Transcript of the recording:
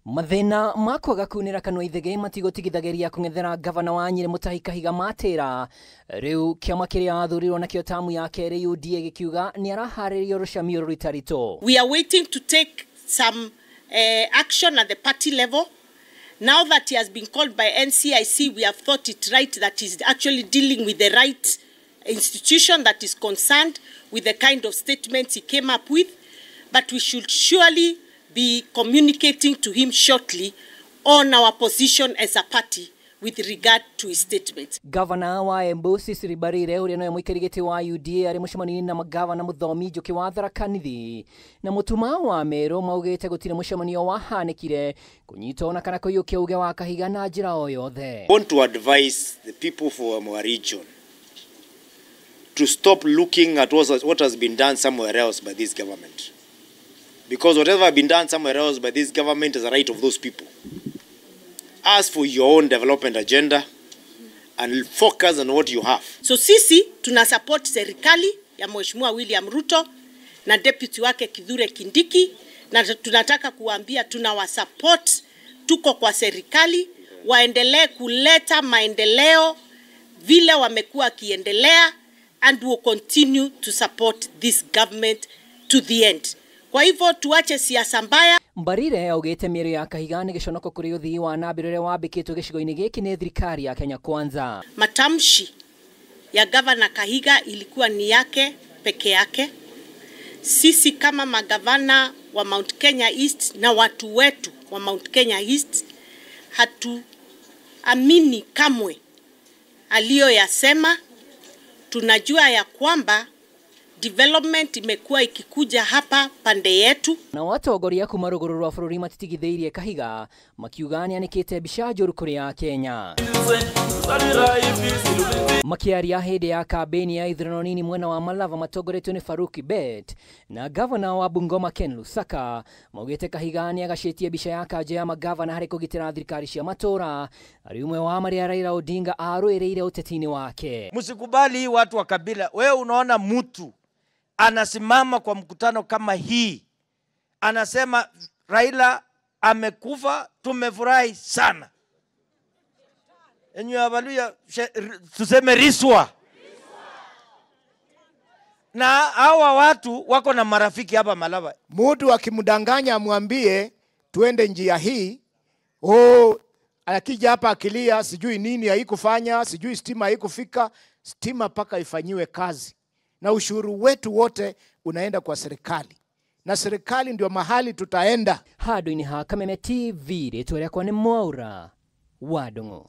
Mathina makwaga kunira kanwa ithege matigotigithageria kung'ethera gavana wa Nyeri Mutahi Kahiga Matira. Riu kiama kiria athurirwo nakio tamu ya keri UDA gikiuga ni araharirio rucamio rutarito. We are waiting to take some action at the party level. Now that he has been called by NCIC, we have thought it right that he's actually dealing with the right institution that is concerned with the kind of statements he came up with. But we should surely be communicating to him shortly on our position as a party with regard to his statements. Governor wa Embu Cecily Mbarire uria no muikarigiti wa UDA ari mucemani na magavana Muthomi Njuki wa Tharaka Nithi na Mutuma wa Meru maugite gutire mucemanio wahanekire kunyita ona kana kuyukia uge wa Kahiga na njira o yothe. I want to advise the people from our region to stop looking at what has been done somewhere else by this government. Because whatever has been done somewhere else by this government is the right of those people. Ask for your own development agenda and focus on what you have. So sisi tuna support serikali ya Mheshimiwa William Ruto na deputy wake Kithure Kindiki, na tunataka kuambia tunawasupport, tuko kwa serikali, waendelee kuleta maendeleo vile wamekuwa kiendelea, and will continue to support this government to the end. Kwa hivyo tuache siasa mbaya. Mbarire augite mĩario ya Kahiga nĩ gĩconoko kũrĩ ũthii wa na mbere wambĩkĩtwo gĩcigo-inĩ gĩkĩ nĩ thirikari ya Kenya Kwanza. Matamshi ya Governor Kahiga ilikuwa ni yake peke yake. Sisi kama magavana wa Mount Kenya East na watu wetu wa Mount Kenya East hatuamini kamwe aliyoyasema. Tunajua ya kwamba development imekuwa ikikuja hapa pande yetu. Na watongoria kuma rũgũrũ rwa bũrũri matitigithĩirie Kahiga makiuga nĩanĩkĩte mbica njũru kũrĩ ya Kenya. Makiaria hĩndĩ ya kambeni ya ithurano nini mwena wa Malava matongoretio nĩ Faruk Kibet na gavana wa Bungoma Ken Lusaka maugĩte Kahiga nĩagacĩtie mbica ya kanja ya magavana harĩ kũgitĩra thirikari cia matũra arĩ umwe wa marĩa Raila Odinga arũĩrĩire ũteti-inĩ wake. Msikubali watu wa kabila. Wewe unaona mtu anasimama kwa mkutano kama hii anasema Raila amekufa, tumefurahi sana. Enyu abaluya tuseme riswa. Na hawa watu wako na marafiki hapa Malava. Mtu akimdanganya amwambie tuende njia hii, akija hapa akilia sijui nini haikufanya, sijui stima haikufika, stima paka ifanyiwe kazi. Na ushuru wetu wote unaenda kwa serikali. Na serikali ndio mahali tutaenda. Handũ-inĩ ha Kameme TV rĩtwa rĩakwa nĩ Mwaura wa Ndung'u.